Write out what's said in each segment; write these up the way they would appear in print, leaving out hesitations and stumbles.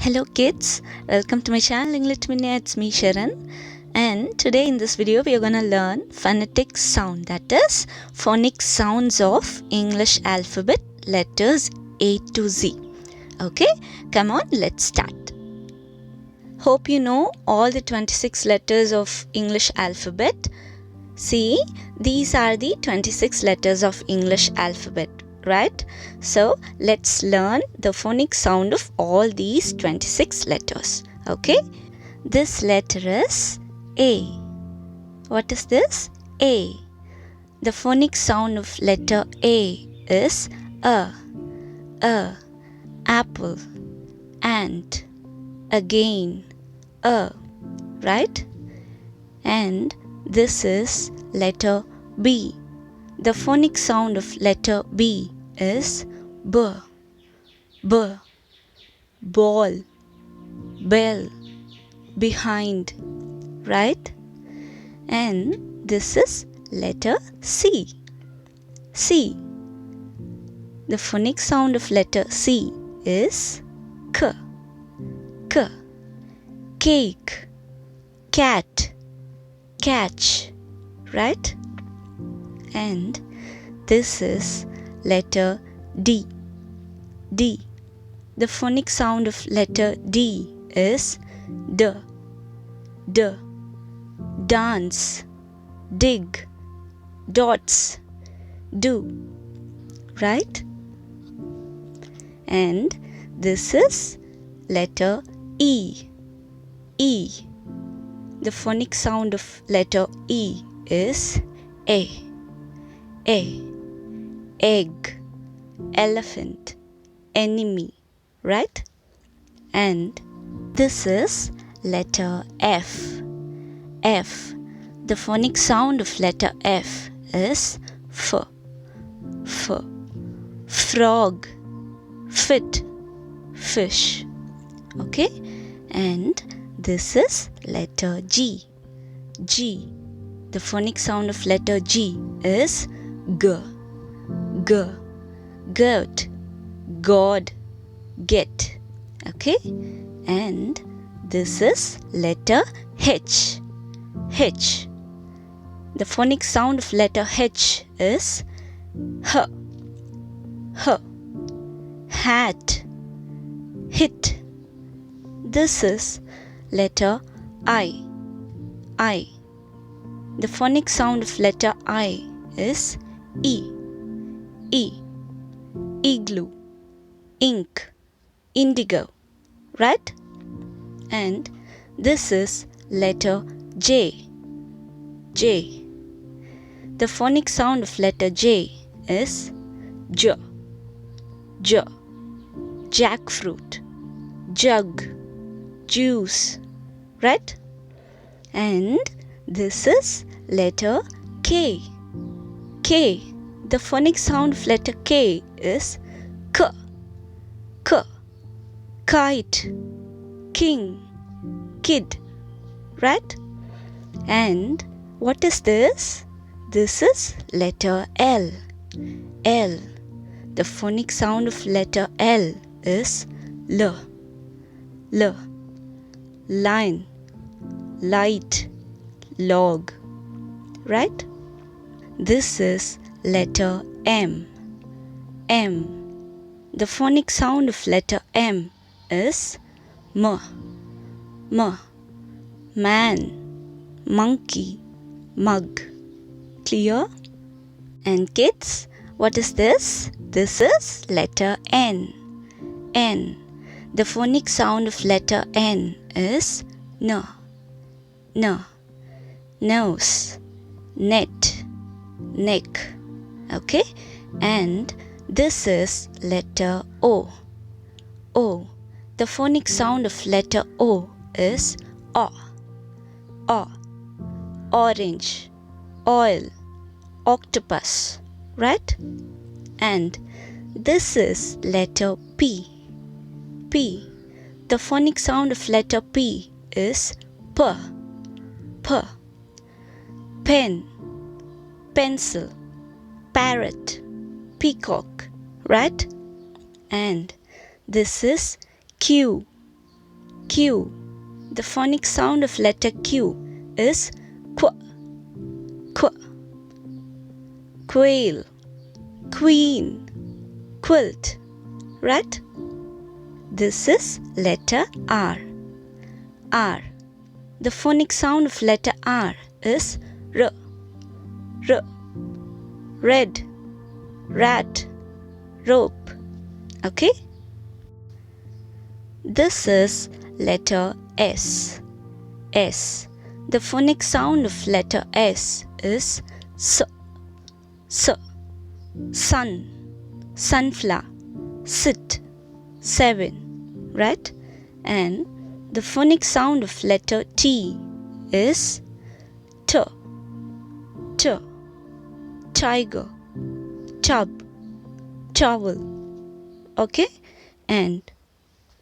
Hello kids, welcome to my channel English Mini. It's me Sharon, and today in this video we are going to learn phonetic sound, that is phonic sounds of English alphabet letters A to Z. Okay, come on, let's start. Hope you know all the 26 letters of English alphabet. See, these are the 26 letters of English alphabet, right? So let's learn the phonic sound of all these 26 letters. Okay, this letter is A. What is this? A. The phonic sound of letter A is a, apple, ant, again, a, right? And this is letter B. The phonic sound of letter B is B, B, ball, bell, behind, right? And this is letter C. C. The phonic sound of letter C is K, K, cake, cat, catch, right? And this is letter D. D. The phonic sound of letter D is D. D. Dance, dig, dots, do, right? And this is letter E. E. The phonic sound of letter E is A. A. Egg, elephant, enemy, right? And this is letter F. F. The phonic sound of letter F is F. F. Frog, fit, fish. Okay? And this is letter G. G. The phonic sound of letter G is G. G. Goat, God, get. Okay? And this is letter H. H. The phonic sound of letter H is H. H. Hat, hit. This is letter I. I. The phonic sound of letter I is E. E. Igloo, ink, indigo, right? And this is letter J. J. The phonic sound of letter J is J. J. Jackfruit, jug, juice, right? And this is letter K. K. The phonic sound of letter K is K. K. Kite, king, kid, right? And what is this? This is letter L. L. The phonic sound of letter L is L. L. Line, light, log, right? This is letter M. M. The phonic sound of letter M is M. M. Man, monkey, mug. Clear? And kids, what is this? This is letter N. N. The phonic sound of letter N is N. N. Nose, net, neck. Okay? And this is letter O. O. The phonic sound of letter O is O. O. Orange, oil, octopus, right? And this is letter P. P. The phonic sound of letter P is P. P. Pen, pencil, parrot, peacock, right? And this is Q. Q. The phonic sound of letter Q is qu, qu. Quail, queen, quilt, right? This is letter R. R. The phonic sound of letter R is R, R. Red, rat, rope. Okay? This is letter S. S. The phonic sound of letter S is S, S. Sun, sunflower, sit, 7, right? And the phonic sound of letter T is T, T. Tiger, tub, towel. Okay? And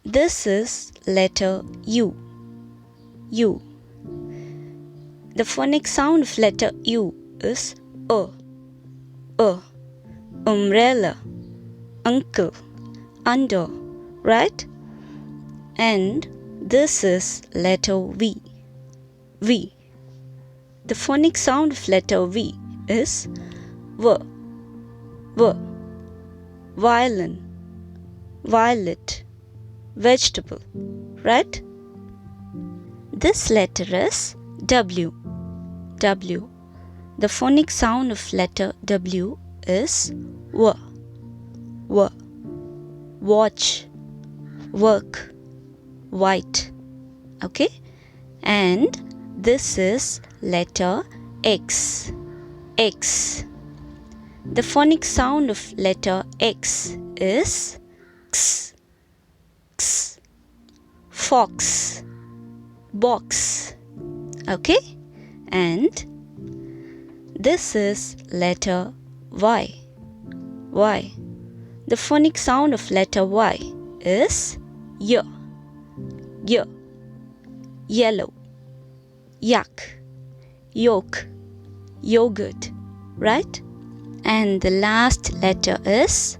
this is letter U. U. The phonic sound of letter U is umbrella, uncle, under, right? And this is letter V. V. The phonic sound of letter V is V. V. Violin, violet, vegetable, right? This letter is W. W. The phonic sound of letter W is W. W. Watch, work, white. Okay? And this is letter X. X. The phonic sound of letter X is X. X. Fox, box. Okay? And this is letter Y. Y. The phonic sound of letter Y is Y. Y. Yellow, yak, yolk, yogurt, right? And the last letter is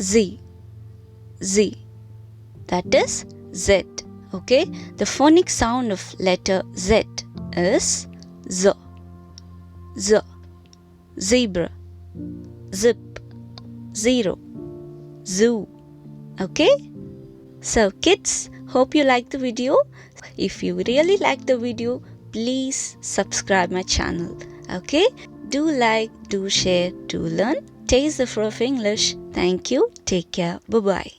Z. Z. That is Z. Okay? The phonic sound of letter Z is Z. Z. Zebra, zip, zero, zoo. Okay? So kids, hope you like the video. If you really like the video, please subscribe my channel. Okay? Do like, do share, do learn. Taste the fruit of English. Thank you. Take care. Bye-bye.